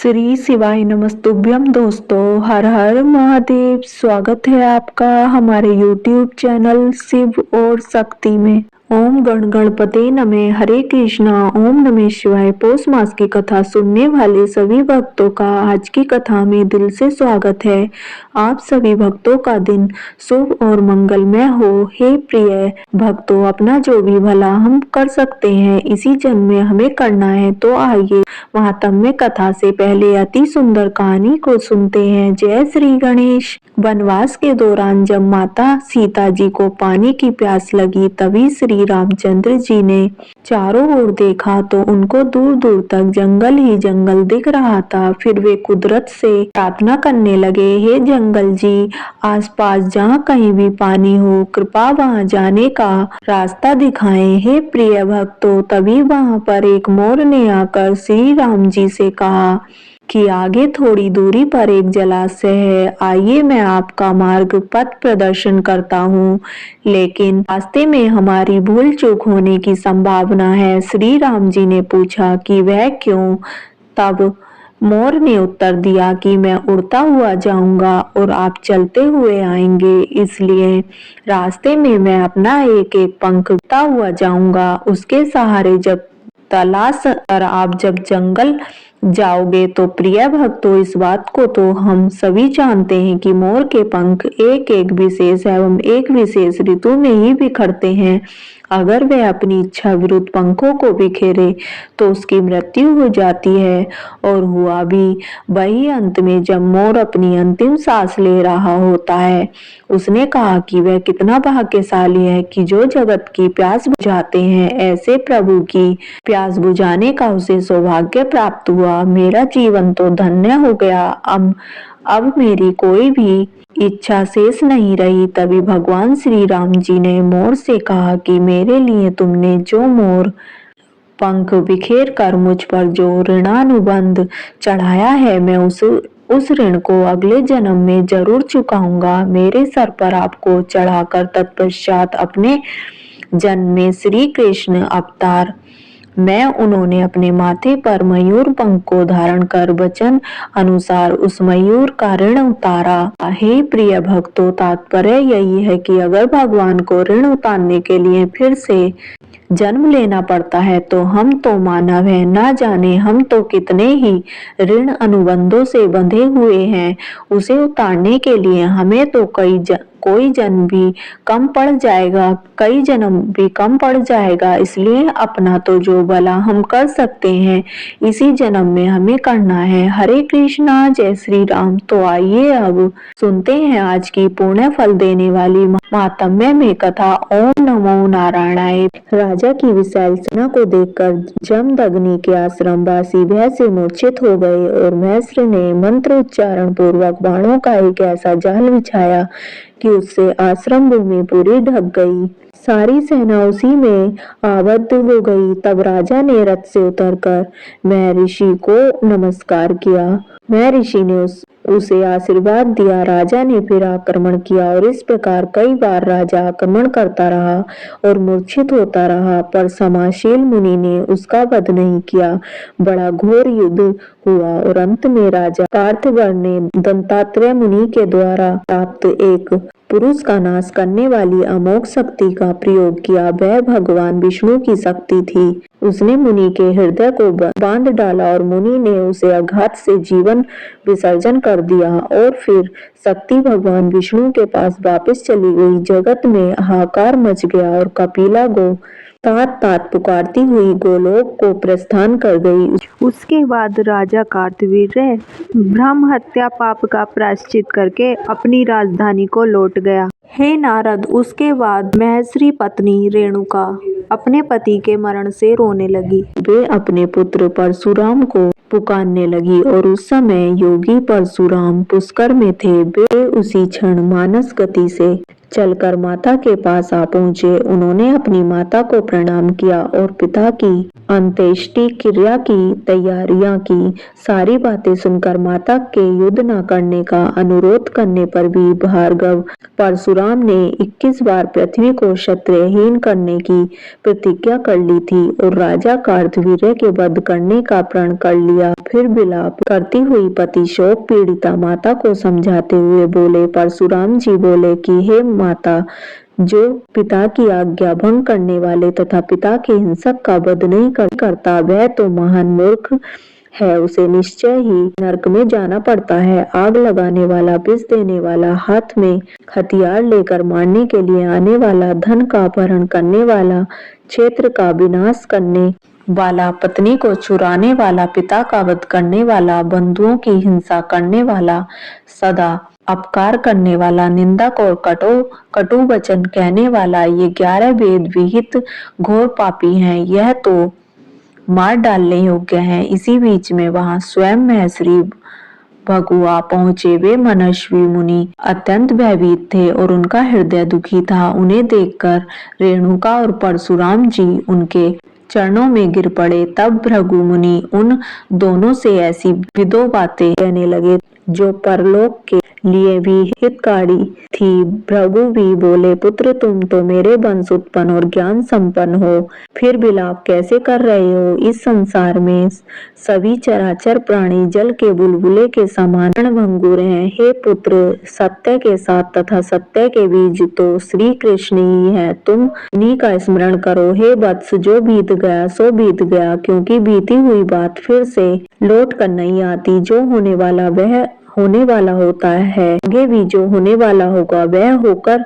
श्री शिवाय नमस्तुभ्यम दोस्तों। हर हर महादेव। स्वागत है आपका हमारे YouTube चैनल शिव और शक्ति में। ओम गण गणपते नमः। हरे कृष्णा। ओम नमः शिवाय। पौष मास की कथा सुनने वाले सभी भक्तों का आज की कथा में दिल से स्वागत है। आप सभी भक्तों का दिन शुभ और मंगलमय हो। हे प्रिय भक्तों, अपना जो भी भला हम कर सकते हैं इसी जन्म में हमें करना है। तो आइए महात्म्य कथा से पहले अति सुंदर कहानी को सुनते हैं। जय श्री गणेश। वनवास के दौरान जब माता सीता जी को पानी की प्यास लगी, तभी श्री रामचंद्र जी ने चारों ओर देखा तो उनको दूर दूर तक जंगल ही जंगल दिख रहा था। फिर वे कुदरत से प्रार्थना करने लगे, हे जंगल जी, आसपास जहाँ कहीं भी पानी हो कृपा वहाँ जाने का रास्ता दिखाएं। हे प्रिय भक्तों, तभी वहाँ पर एक मोर ने आकर श्री राम जी से कहा कि आगे थोड़ी दूरी पर एक जलाशय है, आइए मैं आपका मार्ग पथ प्रदर्शन करता हूँ, लेकिन रास्ते में हमारी भूल चूक होने की संभावना है। श्री राम जी ने पूछा कि वह क्यों? तब मोर ने उत्तर दिया कि मैं उड़ता हुआ जाऊंगा और आप चलते हुए आएंगे, इसलिए रास्ते में मैं अपना एक एक पंख उड़ता हुआ जाऊंगा। उसके सहारे जब तलाश कर आप जब जंगल जाओगे तो प्रिय भक्तों, इस बात को तो हम सभी जानते हैं कि मोर के पंख एक एक विशेष एवं एक विशेष ऋतु में ही बिखरते हैं। अगर वह अपनी इच्छा विरुद्ध पंखों को बिखेरे तो उसकी मृत्यु हो जाती है, और हुआ भी वही। अंत में जब मोर अपनी अंतिम सांस ले रहा होता है, उसने कहा कि वह कितना भाग्यशाली है कि जो जगत की प्यास बुझाते हैं, ऐसे प्रभु की प्यास बुझाने का उसे सौभाग्य प्राप्त हुआ। मेरा जीवन तो धन्य हो गया। अब मेरी कोई भी इच्छा शेष नहीं रही। तभी भगवान श्री राम जी ने मोर से कहा कि मेरे लिए तुमने जो मोर पंख बिखेर कर मुझ पर जो ऋणानुबंध चढ़ाया है, मैं उस ऋण को अगले जन्म में जरूर चुकाऊंगा। मेरे सर पर आपको चढ़ाकर तत्पश्चात अपने जन्म में श्री कृष्ण अवतार मैं उन्होंने अपने माथे पर मयूर पंख को धारण कर वचन अनुसार उस मयूर का ऋण उतारा। हे प्रिय भक्तों, तात्पर्य यही है कि अगर भगवान को ऋण उतारने के लिए फिर से जन्म लेना पड़ता है तो हम तो मानव हैं, ना जाने हम तो कितने ही ऋण अनुबंधों से बंधे हुए हैं। उसे उतारने के लिए हमें तो कोई जन्म भी कम पड़ जाएगा, कई जन्म भी कम पड़ जाएगा। इसलिए अपना तो जो भला हम कर सकते हैं इसी जन्म में हमें करना है। हरे कृष्णा। जय श्री राम। तो आइए अब सुनते हैं आज की पुण्य फल देने वाली महात्म्य में कथा। ओम नमो नारायणाय। राजा की विशाल सेना को देखकर जमदग्नि के आश्रम वासी भय से मूर्छित हो गए और महेश्वर ने मंत्र उच्चारण पूर्वक बाणों का एक ऐसा जाल बिछाया कि उससे आश्रम भूमि पूरी ढक गई। सारी सेना उसी में आबद्ध हो गई। तब राजा ने रथ से उतरकर महर्षि को नमस्कार किया। महर्षि ने उसे आशीर्वाद दिया। राजा ने फिर आक्रमण किया और इस प्रकार कई बार राजा आक्रमण करता रहा और मूर्छित होता रहा, पर समाशील मुनि ने उसका वध नहीं किया। बड़ा घोर युद्ध हुआ और अंत में राजा कार्तवर ने दंतात्रेय मुनि के द्वारा प्राप्त एक पुरुष का नाश करने वाली अमोघ शक्ति का प्रयोग किया। वह भगवान विष्णु की शक्ति थी। उसने मुनि के हृदय को बांध डाला और मुनि ने उसे आघात से जीवन विसर्जन कर दिया और फिर शक्ति भगवान विष्णु के पास वापस चली गई। जगत में हाहाकार मच गया और कपिला गो तात तात पुकारती हुई गोलोक को प्रस्थान कर गई। उसके बाद राजा कार्तवीर्य ब्रह्म हत्या पाप का प्रायश्चित करके अपनी राजधानी को लौट गया। हे नारद, उसके बाद महेश्वरी पत्नी रेणुका अपने पति के मरण से रोने लगी। वे अपने पुत्र परशुराम को पुकारने लगी और उस समय योगी परशुराम पुष्कर में थे। वे उसी क्षण मानस गति से चलकर माता के पास आ पहुंचे। उन्होंने अपनी माता को प्रणाम किया और पिता की अंत्येष्टि क्रिया की तैयारियां की। सारी बातें सुनकर माता के युद्ध न करने का अनुरोध करने पर भी भार्गव परशुराम ने 21 बार पृथ्वी को क्षत्रहीन करने की प्रतिज्ञा कर ली थी और राजा कार्तवीर्य के वध करने का प्रण कर लिया। फिर विलाप करती हुई पति शोक पीड़िता माता को समझाते हुए बोले, परशुराम जी बोले कि हे माता, जो पिता की आज्ञा भंग करने वाले तथा पिता के हिंसक का वध नहीं करता वह तो महान मूर्ख है। उसे निश्चय ही नरक में जाना पड़ता है। आग लगाने वाला, विष देने वाला, हाथ में हथियार लेकर मारने के लिए आने वाला, धन का अपहरण करने वाला, क्षेत्र का विनाश करने वाला, पत्नी को चुराने वाला, पिता का वध करने वाला, बंधुओं की हिंसा करने वाला, सदा अपकार करने वाला, निंदक और कटु वचन कहने वाला, ये 11 वेद विहित घोर पापी हैं। यह तो मार डालने योग्य है। इसी बीच में वहां स्वयं महर्षि भगुआ पहुंचे। वे मनस्वी मुनि अत्यंत भयभीत थे और उनका हृदय दुखी था। उन्हें देखकर रेणुका और परशुराम जी उनके चरणों में गिर पड़े। तब भृगु मुनि उन दोनों से ऐसी विदो बातें कहने लगे जो परलोक के लिए भी हितकारी थी। भृगु भी बोले, पुत्र तुम तो मेरे वंश उत्पन्न और ज्ञान संपन्न हो, फिर विलाप कैसे कर रहे हो? इस संसार में सभी चराचर प्राणी जल के बुलबुले के समान भंगुर हैं। हे पुत्र, सत्य के साथ तथा सत्य के बीज तो श्री कृष्ण ही है। तुम इन्हीं का स्मरण करो। हे वत्स, जो बीत गया सो बीत गया, क्योंकि बीती हुई बात फिर से लौट कर नहीं आती। जो होने वाला वह होने वाला होता है। आगे भी जो होने वाला होगा वह होकर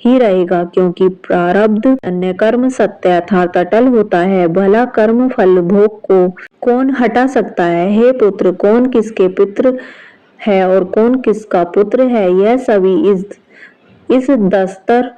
ही रहेगा, क्योंकि प्रारब्ध अन्य कर्म सत्य अर्थात अटल होता है। भला कर्म फल भोग को कौन हटा सकता है? हे पुत्र, कौन किसके पितृ है और कौन किसका पुत्र है, यह सभी इस दस्तर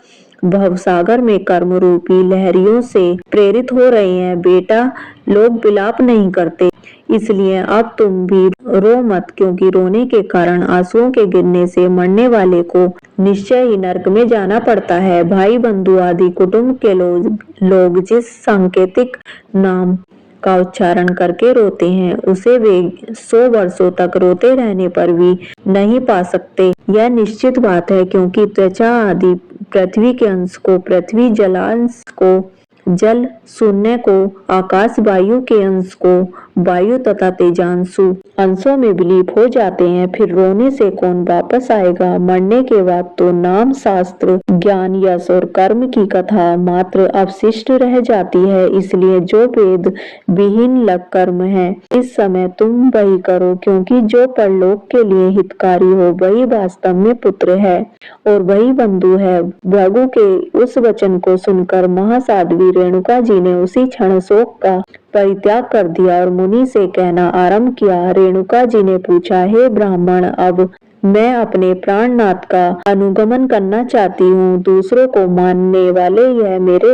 भवसागर में कर्म रूपी लहरियों से प्रेरित हो रहे हैं। बेटा, लोग विलाप नहीं करते, इसलिए अब तुम भी रो मत, क्योंकि रोने के कारण आंसुओं के गिरने से मरने वाले को निश्चय ही नरक में जाना पड़ता है। भाई बंधु आदि कुटुंब के लोग जिस सांकेतिक नाम का उच्चारण करके रोते हैं, उसे वे 100 वर्षों तक रोते रहने पर भी नहीं पा सकते। यह निश्चित बात है, क्योंकि त्वचा आदि पृथ्वी के अंश को पृथ्वी, जलांश को जल, शून्य को आकाश, वायु के अंश को वायु तथा तेजांशु अंशों में विलीप हो जाते हैं। फिर रोने से कौन वापस आएगा? मरने के बाद तो नाम, शास्त्र, ज्ञान, यश और कर्म की कथा मात्र अवशिष्ट रह जाती है। इसलिए जो वेद विहीन लग कर्म है, इस समय तुम वही करो, क्योंकि जो परलोक के लिए हितकारी हो वही वास्तव में पुत्र है और वही बंधु है। भृगु के उस वचन को सुनकर महासाध्वी रेणुका जी ने उसी क्षण शोक का परित्याग कर दिया और मुनि से कहना आरंभ किया। रेणुका जी ने पूछा, हे ब्राह्मण, अब मैं अपने प्राणनाथ का अनुगमन करना चाहती हूँ। दूसरों को मानने वाले यह मेरे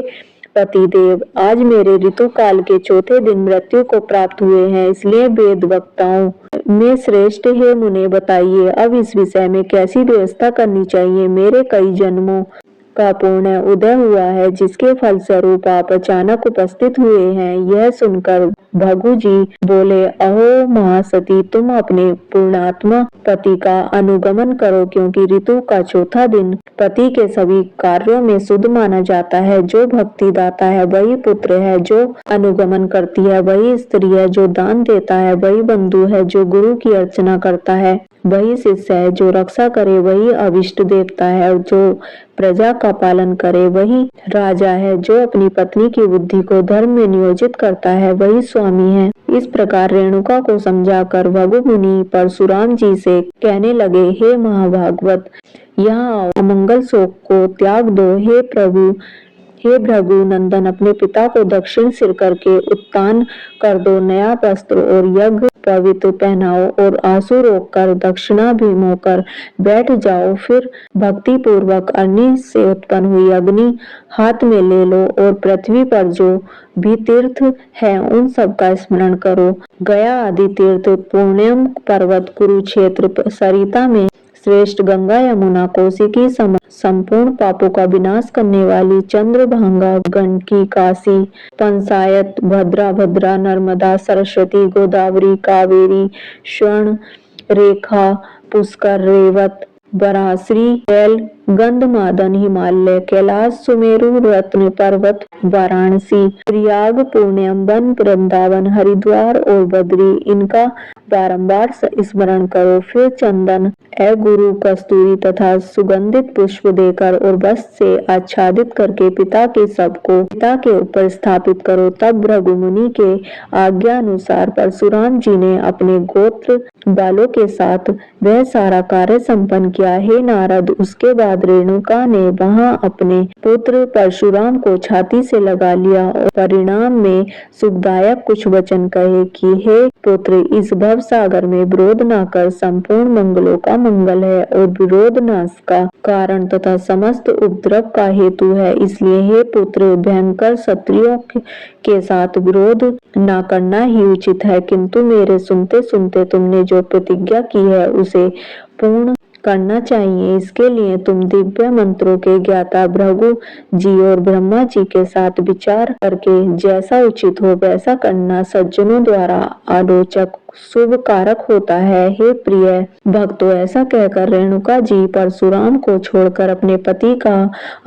पतिदेव आज मेरे ऋतु काल के चौथे दिन मृत्यु को प्राप्त हुए हैं, इसलिए वेद वक्ताओं में श्रेष्ठ हे मुने, बताइए अब इस विषय में कैसी व्यवस्था करनी चाहिए। मेरे कई जन्मों का पुण्य उदय हुआ है, जिसके फल स्वरूप आप अचानक उपस्थित हुए हैं। यह सुनकर भृगु जी बोले, अहो महासती, तुम अपने पुण्यात्मा पति का अनुगमन करो, क्योंकि ऋतु का चौथा दिन पति के सभी कार्यों में शुद्ध माना जाता है। जो भक्ति दाता है वही पुत्र है, जो अनुगमन करती है वही स्त्री है, जो दान देता है वही बंधु है, जो गुरु की अर्चना करता है वही शिष्य है, जो रक्षा करे वही अभिष्ट देवता है और जो प्रजा का पालन करे वही राजा है, जो अपनी पत्नी की बुद्धि को धर्म में नियोजित करता है वही स्वामी है। इस प्रकार रेणुका को समझाकर भृगु मुनि परशुराम जी से कहने लगे, हे महाभागवत, यहाँ आओ, अमंगल शोक को त्याग दो। हे भृगु नंदन, अपने पिता को दक्षिण सिर करके उत्तान कर दो, नया वस्त्र और यज्ञ पवित्र पहनाओ और आंसू रोककर दक्षिणाभिमुख होकर बैठ जाओ। फिर भक्ति पूर्वक अग्नि से उत्पन्न हुई अग्नि हाथ में ले लो और पृथ्वी पर जो भी तीर्थ है उन सब का स्मरण करो। गया आदि तीर्थ, पुण्यम पर्वत, कुरुक्षेत्र, सरिता में श्रेष्ठ गंगा यमुना कोसी की संपूर्ण पापों का विनाश करने वाली चंद्रभागा गंडकी काशी पंचायत भद्रा भद्रा नर्मदा सरस्वती गोदावरी कावेरी स्वर्ण रेखा पुष्कर रेवत बराश्री कैल गंधमादन हिमालय कैलाश सुमेरु रत्न पर्वत वाराणसी प्रयाग पुण्यम वन वृंदावन हरिद्वार और बद्री इनका बारंबार स्मरण करो। फिर चंदन गुरु कस्तूरी तथा सुगंधित पुष्प देकर और वस्त्र से आच्छादित करके पिता के शव को पिता के ऊपर स्थापित करो। तब भृगु मुनि के आज्ञा अनुसार परशुराम जी ने अपने गोत्र बालों के साथ वह सारा कार्य संपन्न किया। हे नारद, उसके बाद रेणुका ने वहां अपने पुत्र परशुराम को छाती से लगा लिया और परिणाम में सुखदायक कुछ वचन कहे कि हे पुत्र, इस भव सागर में विरोध न कर, संपूर्ण मंगलों का मंगल है और विरोध नाश का कारण तथा समस्त उपद्रव का हेतु है। इसलिए हे पुत्र, भयंकर क्षत्रियों के साथ विरोध न करना ही उचित है, किंतु मेरे सुनते सुनते तुमने जो प्रतिज्ञा की है उसे पूर्ण करना चाहिए। इसके लिए तुम दिव्य मंत्रों के ज्ञाता भृगु जी और ब्रह्मा जी के साथ विचार करके जैसा उचित हो वैसा करना सज्जनों द्वारा आलोचक शुभ कारक होता है। हे प्रिय भक्तों, ऐसा कहकर रेणुका जी परशुराम को छोड़कर अपने पति का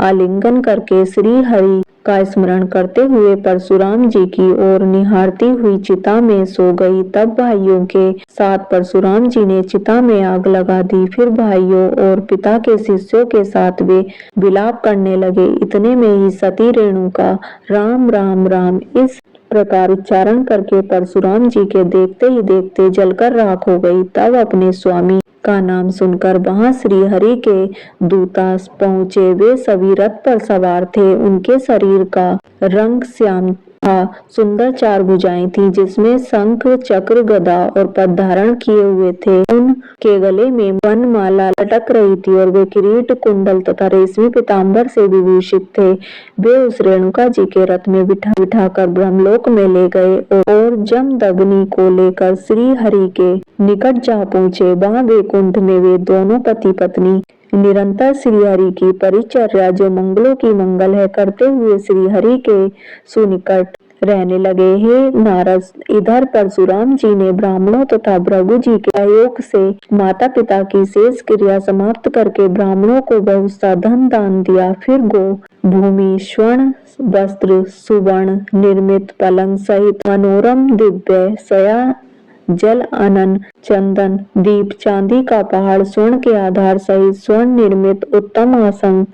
आलिंगन करके श्री हरि का स्मरण करते हुए परशुराम जी की ओर निहारती हुई चिता में सो गई। तब भाइयों के साथ परशुराम जी ने चिता में आग लगा दी। फिर भाइयों और पिता के शिष्यों के साथ वे विलाप करने लगे। इतने में ही सती रेणुका राम राम राम इस प्रकार उच्चारण करके परशुराम जी के देखते ही देखते जलकर राख हो गई। तब अपने स्वामी का नाम सुनकर वहां श्री हरि के दूतास पहुंचे। वे सभी रथ पर सवार थे। उनके शरीर का रंग श्याम था। सुंदर 4 भुजाएं थी जिसमें शंख चक्र गदा और पद्म धारण किए हुए थे। उनके गले में वनमाला लटक रही थी और वे किरीट कुंडल तथा रेशमी पीताम्बर से विभूषित थे। वे उस रेणुका जी के रथ में बिठाकर ब्रह्मलोक में ले गए और जमदग्नि को लेकर श्री हरि के निकट जा पहुंचे। वहां वैकुंठ में वे दोनों पति पत्नी निरंतर श्री हरि की परिचर्या जो मंगलों की मंगल है करते हुए श्री हरि के सुनिकट रहने लगे। हे नारद, इधर परशुराम जी ने ब्राह्मणों तथा भृगु जी के सहयोग से माता पिता की शेष क्रिया समाप्त करके ब्राह्मणों को बहुत सा धन दान दिया। फिर गो भूमि स्वर्ण वस्त्र सुवर्ण निर्मित पलंग सहित मनोरम दिव्य शया जल अनन चंदन दीप चांदी का पहाड़ स्वर्ण के आधार सहित स्वर्ण निर्मित उत्तम आसन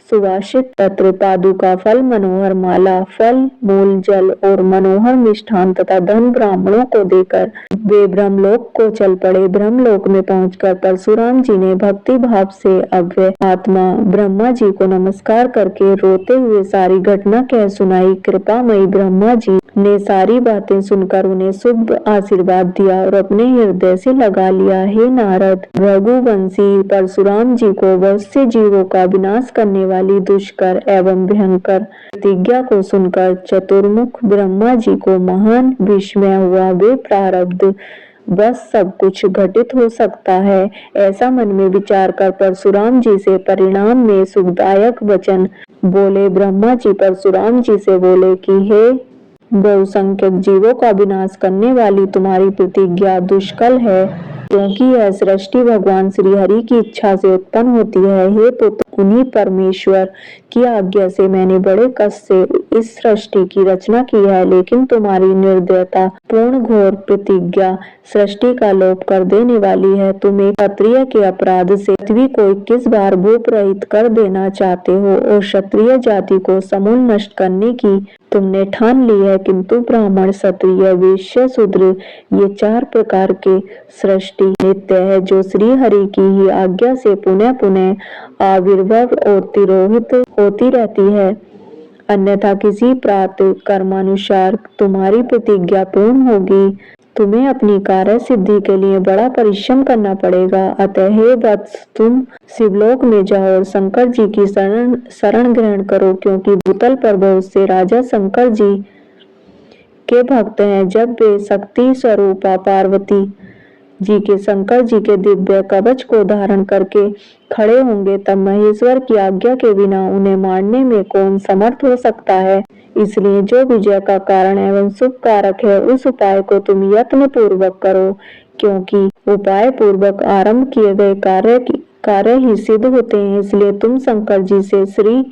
सुवासित पत्र पादुका फल मनोहर माला फल मूल जल और मनोहर मिष्ठान तथा धन ब्राह्मणों को देकर वे ब्रह्मलोक को चल पड़े। ब्रह्मलोक में पहुंचकर परशुराम जी ने भक्ति भाव से अव्यय आत्मा ब्रह्मा जी को नमस्कार करके रोते हुए सारी घटना कह सुनाई। कृपामयी ब्रह्मा जी ने सारी बातें सुनकर उन्हें शुभ आशीर्वाद दिया और अपने हृदय से लगा लिया। हे नारद, रघुवंशी परशुराम जी को वत्स्य जीवों का विनाश करने वाली दुष्कर एवं भयंकर प्रतिज्ञा को सुनकर चतुर्मुख ब्रह्मा जी को महान विस्मय हुआ। वे प्रारब्ध बस सब कुछ घटित हो सकता है ऐसा मन में विचार कर परशुराम जी से परिणाम में सुखदायक वचन बोले। ब्रह्मा जी परशुराम जी से बोले कि हे बहुसंख्यक जीवों का विनाश करने वाली तुम्हारी प्रतिज्ञा दुष्कल है, क्योंकि यह सृष्टि भगवान श्री हरि की इच्छा से उत्पन्न होती है। हे पुत्र, उन्हीं परमेश्वर की आज्ञा से मैंने बड़े कष्ट से इस सृष्टि की रचना की है, लेकिन तुम्हारी निर्दयता पूर्ण घोर प्रतिज्ञा सृष्टि का लोप कर देने वाली है। तुम एक क्षत्रिय के अपराध से पृथ्वी को 21 बार भूप रहित कर देना चाहते हो और क्षत्रिय जाति को समूल नष्ट करने की तुमने ठान ली है, किंतु ब्राह्मण क्षत्रिय वैश्य शूद्र ये 4 प्रकार के सृष्टि नित्य है, जो श्री हरि की ही आज्ञा से पुनः पुनः आविर्भव और तिरोहित होती रहती है। अन्यथा किसी प्रातः कर्मानुसार तुम्हारी प्रतिज्ञा पूर्ण होगी। तुम्हें अपनी कार्य सिद्धि के लिए बड़ा परिश्रम करना पड़ेगा। अतः हे वत्स, तुम शिवलोक में जाओ और शंकर जी की शरण ग्रहण करो, क्योंकि भूतल पर बहुत से राजा शंकर जी के भक्त हैं। जब वे शक्ति स्वरूपा पार्वती जी के शंकर जी के दिव्य कवच को धारण करके खड़े होंगे, तब महेश्वर की आज्ञा के बिना उन्हें मारने में कौन समर्थ हो सकता है। इसलिए जो विजय का कारण एवं शुभ कारक है, उस उपाय को तुम यत्न पूर्वक करो, क्योंकि उपाय पूर्वक आरंभ किए गए कार्य ही सिद्ध होते हैं। इसलिए तुम शंकर जी से श्री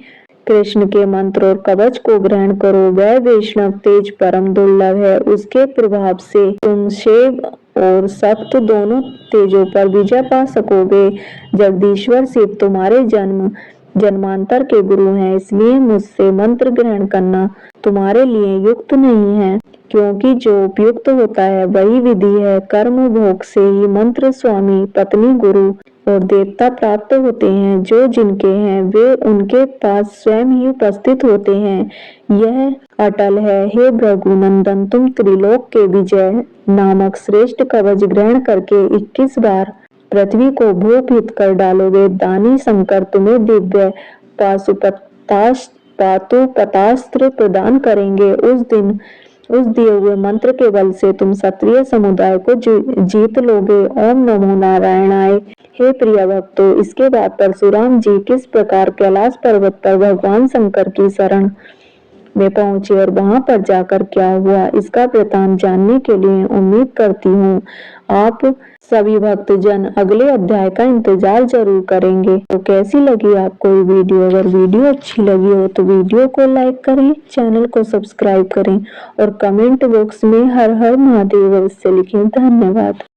कृष्ण के मंत्र और कवच को ग्रहण करो। वह वैष्णव तेज परम दुर्लभ है, उसके प्रभाव से तुम शिव और सप्त दोनों तेजों पर विजय पा सकोगे। जगदीश्वर शिव तुम्हारे जन्मांतर के गुरु हैं, इसलिए मुझसे मंत्र ग्रहण करना तुम्हारे लिए युक्त नहीं है, क्योंकि जो उपयुक्त होता है वही विधि है। कर्म भोग से ही मंत्र स्वामी, पत्नी, गुरु और देवता प्राप्त होते हैं। जो जिनके हैं वे उनके पास स्वयं ही उपस्थित होते हैं। यह अटल है। हे भृगुनंदन, तुम त्रिलोक के विजय नामक श्रेष्ठ कवच ग्रहण करके 21 बार पृथ्वी को भूपित कर डालोगे। दानी शंकर तुम्हें दिव्य पाशुपतास्त्र प्रदान करेंगे। उस दिए हुए मंत्र के बल से तुम क्षत्रिय समुदाय को जीत लोगे। ओम नमो नारायणाय। हे प्रिय भक्तों, इसके बाद परशुराम जी किस प्रकार कैलाश पर्वत पर भगवान शंकर की शरण में पहुंचे और वहां पर जाकर क्या हुआ, इसका वृतांत जानने के लिए उम्मीद करती हूँ आप सभी भक्तजन अगले अध्याय का इंतजार जरूर करेंगे। तो कैसी लगी आपको ये वीडियो? अगर वीडियो अच्छी लगी हो तो वीडियो को लाइक करें, चैनल को सब्सक्राइब करें और कमेंट बॉक्स में हर हर महादेव अवश्य लिखें। धन्यवाद।